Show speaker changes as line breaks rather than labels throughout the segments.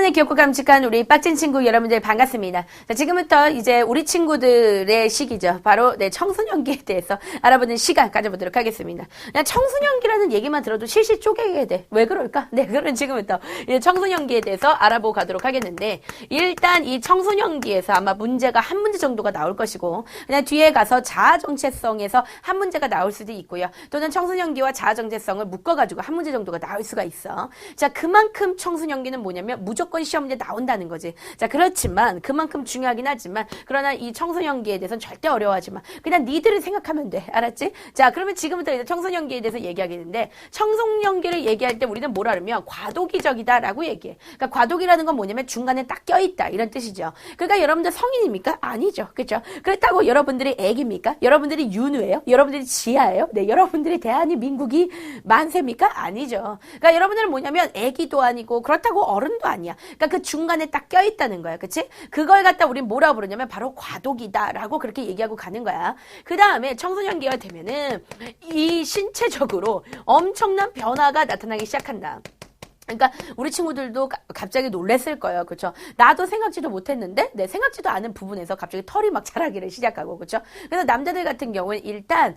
시간에 귀엽고 깜찍한 우리 빡진 친구 여러분들 반갑습니다. 자, 지금부터 이제 우리 친구들의 시기죠. 바로 청소년기에 대해서 알아보는 시간 가져보도록 하겠습니다. 그냥 청소년기라는 얘기만 들어도 실실 쪼개게 돼. 왜 그럴까? 네, 그럼 지금부터 이제 청소년기에 대해서 알아보고 가도록 하겠는데, 일단 이 청소년기에서 아마 문제가 한 문제 정도가 나올 것이고, 그냥 뒤에 가서 자아정체성에서 한 문제가 나올 수도 있고요. 또는 청소년기와 자아정체성을 묶어가지고 한 문제 정도가 나올 수가 있어. 자, 그만큼 청소년기는 뭐냐면 무조건 시험 문제 나온다는 거지. 자, 그렇지만 그만큼 중요하긴 하지만, 그러나 이 청소년기에 대해서는 절대 어려워하지 마. 그냥 니들을 생각하면 돼. 알았지? 자, 그러면 지금부터 이제 청소년기에 대해서 얘기하겠는데, 청소년기를 얘기할 때 우리는 뭐라 그러면 과도기적이다라고 얘기해. 그러니까 과도기라는 건 뭐냐면 중간에 딱 껴있다 이런 뜻이죠. 그러니까 여러분들 성인입니까? 아니죠. 그렇죠? 그렇다고 여러분들이 애기입니까? 여러분들이 윤우예요? 여러분들이 지하예요? 네, 여러분들이 대한민국이 만세입니까? 아니죠. 그러니까 여러분들은 뭐냐면 애기도 아니고 그렇다고 어른도 아니야. 그러니까 그 중간에 딱 껴있다는 거야. 그치? 그걸 갖다 우리 뭐라 부르냐면 바로 과도기다라고 그렇게 얘기하고 가는 거야. 그 다음에 청소년기가 되면은 이 신체적으로 엄청난 변화가 나타나기 시작한다. 그러니까 우리 친구들도 갑자기 놀랬을 거예요. 그렇죠? 나도 생각지도 못했는데 생각지도 않은 부분에서 갑자기 털이 막 자라기를 시작하고, 그렇죠? 그래서 남자들 같은 경우는 일단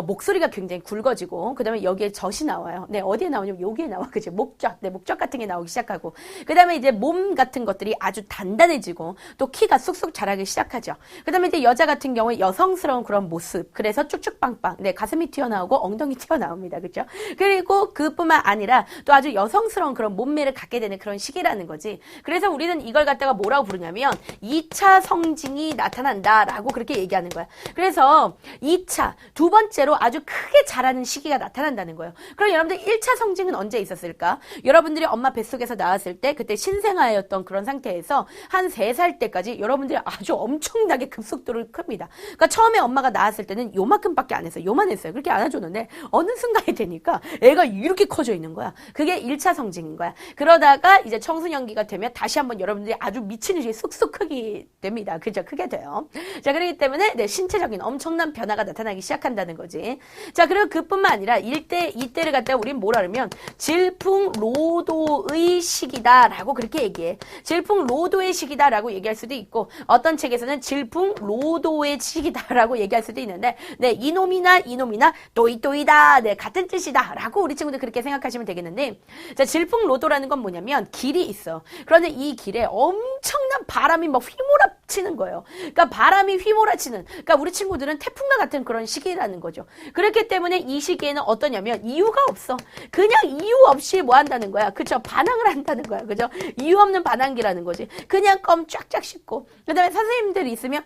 목소리가 굉장히 굵어지고, 그다음에 여기에 젖이 나와요. 네, 어디에 나오냐면 여기에 나와. 그죠? 목젖. 네, 목젖 같은 게 나오기 시작하고, 그다음에 이제 몸 같은 것들이 아주 단단해지고 또 키가 쑥쑥 자라기 시작하죠. 그다음에 이제 여자 같은 경우에 여성스러운 그런 모습. 그래서 쭉쭉빵빵. 네, 가슴이 튀어나오고 엉덩이 튀어나옵니다. 그렇죠? 그리고 그뿐만 아니라 또 아주 여성스러운 그런 몸매를 갖게 되는 그런 시기라는 거지. 그래서 우리는 이걸 갖다가 뭐라고 부르냐면 2차 성징이 나타난다라고 그렇게 얘기하는 거야. 그래서 2차, 두 번째로 아주 크게 자라는 시기가 나타난다는 거예요. 그럼 여러분들 1차 성징은 언제 있었을까? 여러분들이 엄마 뱃속에서 나왔을 때 그때 신생아였던 그런 상태에서 한 3살 때까지 여러분들이 아주 엄청나게 급속도로 큽니다. 그러니까 처음에 엄마가 나왔을 때는 요만큼밖에 안 했어요. 요만했어요. 그렇게 안아줬는데 어느 순간이 되니까 애가 이렇게 커져 있는 거야. 그게 1차 성징 거야. 그러다가 이제 청소년기가 되면 다시 한번 여러분들이 아주 미친 듯이 쑥쑥 크게 됩니다. 그죠? 크게 돼요. 자, 그렇기 때문에 신체적인 엄청난 변화가 나타나기 시작한다는 거지. 자, 그리고 그뿐만 아니라 이때를 갖다가 우린 뭐라 그러면 질풍노도의 시기다라고 그렇게 얘기해. 질풍노도의 시기다라고 얘기할 수도 있고, 어떤 책에서는 질풍노도의 시기다라고 얘기할 수도 있는데, 네, 이놈이나 또이또이다. 네, 같은 뜻이다라고 우리 친구들 그렇게 생각하시면 되겠는데, 자, 질풍노도라는 건 뭐냐면 길이 있어. 그런데 이 길에 엄청난 바람이 막 휘몰아치는 거예요. 그러니까 바람이 휘몰아치는, 그러니까 우리 친구들은 태풍과 같은 그런 시기라는 거죠. 그렇기 때문에 이 시기에는 어떠냐면 이유가 없어. 그냥 이유 없이 뭐 한다는 거야. 그쵸? 반항을 한다는 거야. 그죠? 이유 없는 반항기라는 거지. 그냥 껌 쫙쫙 씹고, 그 다음에 선생님들이 있으면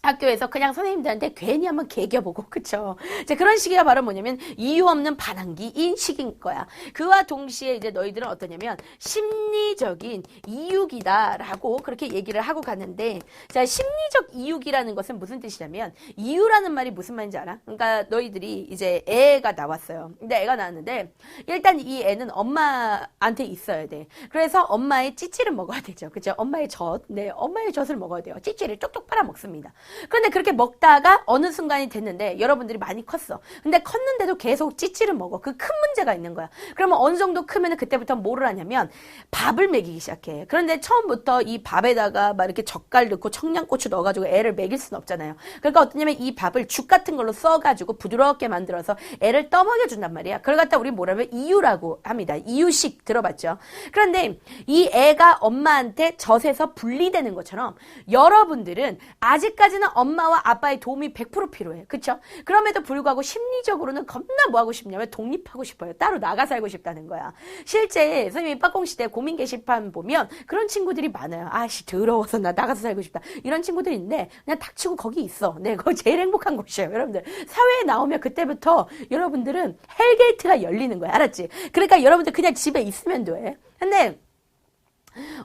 학교에서 그냥 선생님들한테 괜히 한번 개겨보고, 그쵸? 이제 그런 시기가 바로 뭐냐면 이유 없는 반항기인 시기인 거야. 그와 동시에 이제 너희들은 어떠냐면 심리적인 이유기다라고 그렇게 얘기를 하고 가는데, 자, 심리적 이유기라는 것은 무슨 뜻이냐면, 이유라는 말이 무슨 말인지 알아? 그러니까 너희들이 이제 애가 나왔어요. 근데 애가 나왔는데 일단 이 애는 엄마한테 있어야 돼. 그래서 엄마의 찌찌를 먹어야 되죠. 그죠? 엄마의 젖. 네, 엄마의 젖을 먹어야 돼요. 찌찌를 쪽쪽 빨아 먹습니다. 그런데 그렇게 먹다가 어느 순간이 됐는데 여러분들이 많이 컸어. 근데 컸는데도 계속 찌찌를 먹어. 그 큰 문제가 있는 거야. 그러면 어느 정도 크면은 그때부터 뭐를 하냐면 밥을 먹이기 시작해. 그런데 처음부터 이 밥에다가 막 이렇게 젓갈 넣고 청양고추 넣어가지고 애를 먹일 수는 없잖아요. 그러니까 어떠냐면 이 밥을 죽 같은 걸로 써가지고 부드럽게 만들어서 애를 떠먹여준단 말이야. 그걸 갖다 우리 뭐라면 이유라고 합니다. 이유식 들어봤죠? 그런데 이 애가 엄마한테 젖에서 분리되는 것처럼 여러분들은 아직까지는 엄마와 아빠의 도움이 100% 필요해. 그쵸? 그럼에도 불구하고 심리적으로는 겁나 뭐 하고 싶냐면 독립하고 싶어요. 따로 나가 살고 싶다는 거야. 실제 선생님이 빠공시대 고민 게시판 보면 그런 친구들이 많아요. 아씨 더러워서 나 나가서 살고 싶다. 이런 친구들이 있는데 그냥 닥치고 거기 있어. 네, 그거 제일 행복한 곳이에요. 여러분들 사회에 나오면 그때부터 여러분들은 헬게이트가 열리는 거야. 알았지? 그러니까 여러분들 그냥 집에 있으면 돼. 근데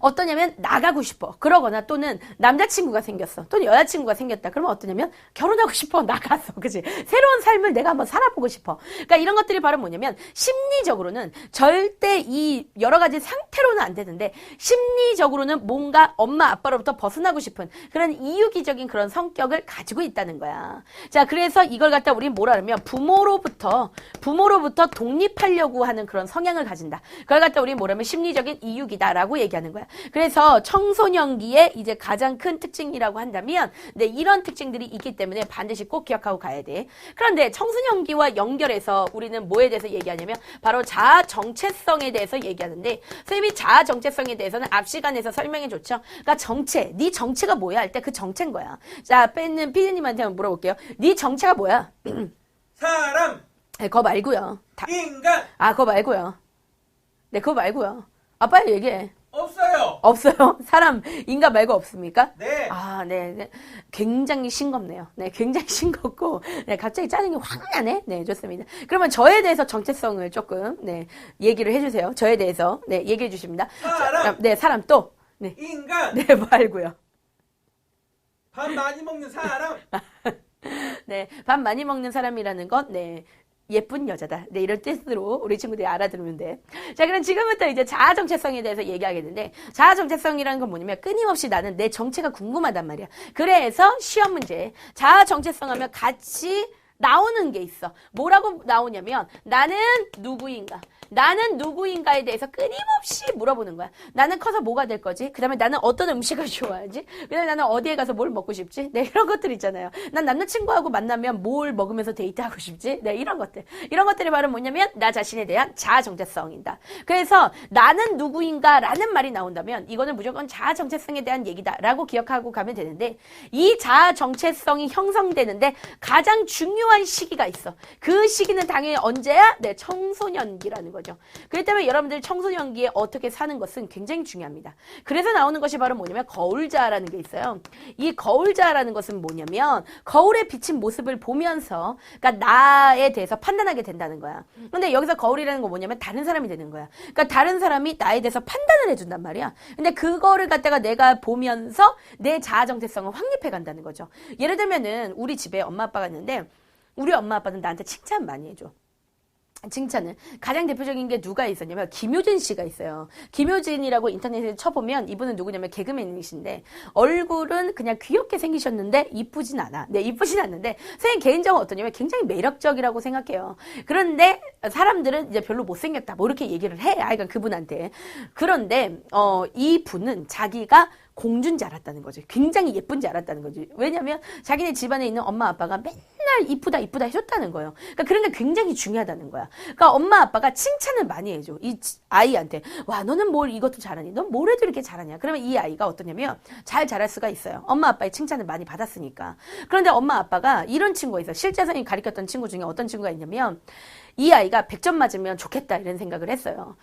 어떠냐면 나가고 싶어. 그러거나 또는 남자친구가 생겼어. 또는 여자친구가 생겼다. 그러면 어떠냐면 결혼하고 싶어. 나가서. 그치? 새로운 삶을 내가 한번 살아보고 싶어. 그러니까 이런 것들이 바로 뭐냐면 심리적으로는 절대 이 여러 가지 상태로는 안 되는데 심리적으로는 뭔가 엄마 아빠로부터 벗어나고 싶은 그런 이유기적인 그런 성격을 가지고 있다는 거야. 자, 그래서 이걸 갖다 우리는 뭐라 하면 부모로부터 독립하려고 하는 그런 성향을 가진다. 그걸 갖다 우리는 뭐라면 심리적인 이유기다라고 얘기합니다. 얘기하는 거야. 그래서 청소년기의 이제 가장 큰 특징이라고 한다면 네, 이런 특징들이 있기 때문에 반드시 꼭 기억하고 가야 돼. 그런데 청소년기와 연결해서 우리는 뭐에 대해서 얘기하냐면 바로 자아 정체성에 대해서 얘기하는데 선생님이 자아 정체성에 대해서는 앞 시간에서 설명해 줬죠. 그러니까 정체, 네 정체가 뭐야 할 때 그 정체인 거야. 자, 앞에 있는 피디님한테 한번 물어볼게요. 네 정체가 뭐야?
사람.
네, 그거 말고요.
인간.
아, 그거 말고요. 네, 그거 말고요. 아, 빨리 얘기해.
없어요.
없어요? 사람, 인간 말고 없습니까?
네.
아, 네, 네. 굉장히 싱겁네요. 네, 굉장히 싱겁고, 네, 갑자기 짜증이 확 나네? 네, 좋습니다. 그러면 저에 대해서 정체성을 조금, 네, 얘기를 해주세요. 저에 대해서, 네, 얘기해 주십니다.
사람.
자, 네, 사람 또, 네.
인간.
네, 말고요.
밥 많이 먹는 사람.
네, 밥 많이 먹는 사람이라는 건, 네, 예쁜 여자다. 네, 이런 뜻으로 우리 친구들이 알아들으면 돼. 자, 그럼 지금부터 이제 자아 정체성에 대해서 얘기하겠는데, 자아 정체성이라는 건 뭐냐면 끊임없이 나는 내 정체가 궁금하단 말이야. 그래서 시험 문제, 자아 정체성 하면 같이 나오는 게 있어. 뭐라고 나오냐면 나는 누구인가? 나는 누구인가에 대해서 끊임없이 물어보는 거야. 나는 커서 뭐가 될 거지? 그 다음에 나는 어떤 음식을 좋아하지? 그 다음에 나는 어디에 가서 뭘 먹고 싶지? 네, 이런 것들 있잖아요. 난 남자친구하고 만나면 뭘 먹으면서 데이트하고 싶지? 네, 이런 것들. 이런 것들이 바로 뭐냐면 나 자신에 대한 자아 정체성이다. 그래서 나는 누구인가 라는 말이 나온다면 이거는 무조건 자아 정체성에 대한 얘기다 라고 기억하고 가면 되는데 이 자아 정체성이 형성되는데 가장 중요한 시기가 있어. 그 시기는 당연히 언제야? 네, 청소년기라는 거죠. 그렇기 때문에 여러분들 청소년기에 어떻게 사는 것은 굉장히 중요합니다. 그래서 나오는 것이 바로 뭐냐면 거울자라는 게 있어요. 이 거울자라는 것은 뭐냐면 거울에 비친 모습을 보면서 그러니까 나에 대해서 판단하게 된다는 거야. 근데 여기서 거울이라는 건 뭐냐면 다른 사람이 되는 거야. 그러니까 다른 사람이 나에 대해서 판단을 해준단 말이야. 근데 그거를 갖다가 내가 보면서 내 자아 정체성을 확립해 간다는 거죠. 예를 들면은 우리 집에 엄마 아빠가 있는데 우리 엄마 아빠는 나한테 칭찬 많이 해줘. 칭찬은 가장 대표적인 게 누가 있었냐면 김효진 씨가 있어요. 김효진이라고 인터넷에 쳐보면 이분은 누구냐면 개그맨이신데 얼굴은 그냥 귀엽게 생기셨는데 이쁘진 않아. 네, 이쁘진 않는데 선생님 개인적으로 어떠냐면 굉장히 매력적이라고 생각해요. 그런데 사람들은 이제 별로 못생겼다 뭐 이렇게 얘기를 해. 그러니까 그분한테. 그런데 이 분은 자기가 공주인 줄 알았다는 거지. 굉장히 예쁜 줄 알았다는 거지. 왜냐면 자기네 집안에 있는 엄마 아빠가 맨날 이쁘다 이쁘다 해줬다는 거예요. 그러니까 그런 게 굉장히 중요하다는 거야. 그러니까 엄마 아빠가 칭찬을 많이 해줘. 이 아이한테. 와, 너는 뭘 이것도 잘하니? 넌 뭘 해도 이렇게 잘하냐? 그러면 이 아이가 어떠냐면 잘 자랄 수가 있어요. 엄마 아빠의 칭찬을 많이 받았으니까. 그런데 엄마 아빠가 이런 친구가 있어. 실제 선생님이 가르쳤던 친구 중에 어떤 친구가 있냐면 이 아이가 100점 맞으면 좋겠다 이런 생각을 했어요.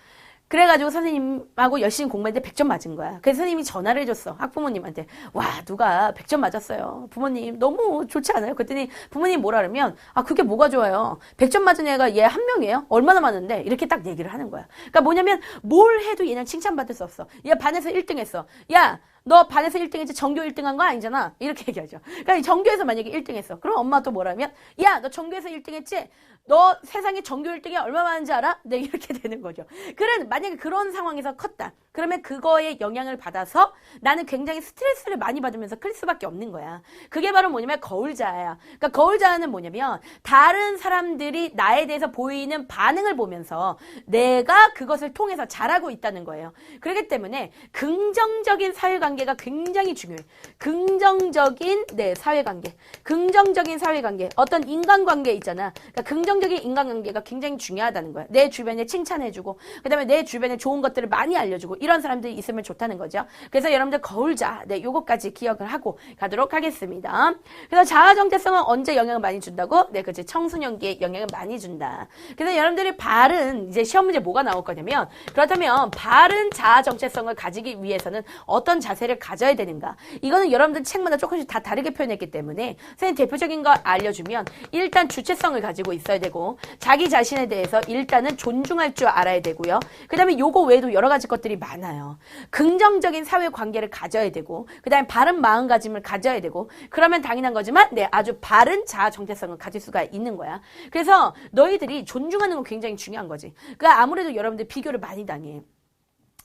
그래가지고 선생님하고 열심히 공부했는데 100점 맞은 거야. 그래서 선생님이 전화를 해줬어. 학부모님한테. 와, 누가 100점 맞았어요. 부모님 너무 좋지 않아요? 그랬더니 부모님 뭐라 그러면 아, 그게 뭐가 좋아요. 100점 맞은 애가 얘 한 명이에요? 얼마나 많은데? 이렇게 딱 얘기를 하는 거야. 그러니까 뭐냐면 뭘 해도 얘는 칭찬받을 수 없어. 얘 반에서 1등 했어. 야, 너 반에서 1등 했지 전교 1등 한 거 아니잖아. 이렇게 얘기하죠. 그러니까 전교에서 만약에 1등 했어. 그럼 엄마 또 뭐라면 야, 너 전교에서 1등 했지? 너 세상에 전교 1등이 얼마 많은지 알아? 네, 이렇게 되는 거죠. 그래, 만약에 그런 상황에서 컸다. 그러면 그거에 영향을 받아서 나는 굉장히 스트레스를 많이 받으면서 클 수밖에 없는 거야. 그게 바로 뭐냐면 거울자야. 그러니까 거울자는 뭐냐면 다른 사람들이 나에 대해서 보이는 반응을 보면서 내가 그것을 통해서 잘하고 있다는 거예요. 그렇기 때문에 긍정적인 사회관계가 굉장히 중요해. 긍정적인 사회관계. 긍정적인 사회관계. 어떤 인간관계 있잖아. 그러니까 긍정적인 인간관계가 굉장히 중요하다는 거야. 내 주변에 칭찬해주고 그 다음에 내 주변에 좋은 것들을 많이 알려주고 이런 사람들이 있으면 좋다는 거죠. 그래서 여러분들 거울자, 요거까지 기억을 하고 가도록 하겠습니다. 그래서 자아 정체성은 언제 영향을 많이 준다고? 네, 그치. 청소년기에 영향을 많이 준다. 그래서 여러분들이 바른, 이제 시험 문제 뭐가 나올 거냐면, 그렇다면 바른 자아 정체성을 가지기 위해서는 어떤 자세를 가져야 되는가? 이거는 여러분들 책마다 조금씩 다 다르게 표현했기 때문에, 선생님 대표적인 거 알려주면, 일단 주체성을 가지고 있어야 되고, 자기 자신에 대해서 일단은 존중할 줄 알아야 되고요. 그 다음에 요거 외에도 여러 가지 것들이 많아요. 긍정적인 사회 관계를 가져야 되고 그 다음에 바른 마음가짐을 가져야 되고 그러면 당연한 거지만 아주 바른 자아 정체성을 가질 수가 있는 거야. 그래서 너희들이 존중하는 건 굉장히 중요한 거지. 그러니까 아무래도 여러분들 비교를 많이 당해.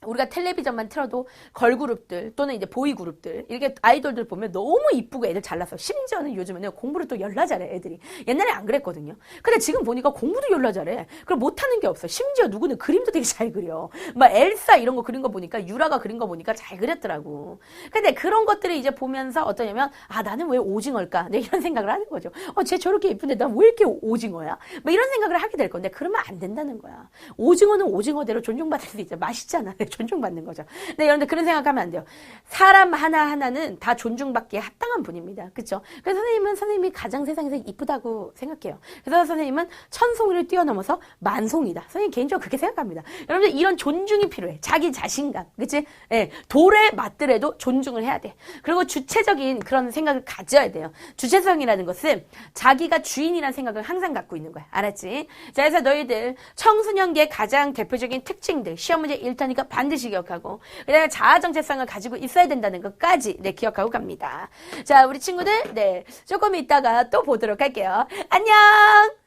우리가 텔레비전만 틀어도 걸그룹들 또는 이제 보이그룹들 이렇게 아이돌들 보면 너무 이쁘고 애들 잘났어. 심지어는 요즘에는 공부를 또 열나 잘해 애들이. 옛날에 안 그랬거든요. 근데 지금 보니까 공부도 열나 잘해. 그럼 못하는 게 없어. 심지어 누구는 그림도 되게 잘 그려. 막 엘사 이런 거 그린 거 보니까 유라가 그린 거 보니까 잘 그렸더라고. 근데 그런 것들을 이제 보면서 어떠냐면 아 나는 왜 오징어일까? 네, 이런 생각을 하는 거죠. 쟤 저렇게 예쁜데 난 왜 이렇게 오징어야? 뭐 이런 생각을 하게 될 건데 그러면 안 된다는 거야. 오징어는 오징어대로 존중받을 수 있죠. 맛있잖아. 존중받는 거죠. 네, 여러분들 그런 생각하면 안 돼요. 사람 하나하나는 다 존중받기에 합당한 분입니다. 그렇죠? 그래서 선생님은 선생님이 가장 세상에서 이쁘다고 생각해요. 그래서 선생님은 천송이를 뛰어넘어서 만송이다. 선생님 개인적으로 그렇게 생각합니다. 여러분들 이런 존중이 필요해. 자기 자신감. 그치? 예, 돌에 맞더라도 존중을 해야 돼. 그리고 주체적인 그런 생각을 가져야 돼요. 주체성이라는 것은 자기가 주인이라는 생각을 항상 갖고 있는 거야. 알았지? 자, 그래서 너희들 청소년기의 가장 대표적인 특징들 시험 문제 1타니까 반드시 기억하고 그다음에 자아 정체성을 가지고 있어야 된다는 것까지 네 기억하고 갑니다. 자, 우리 친구들 네 조금 이따가 또 보도록 할게요. 안녕.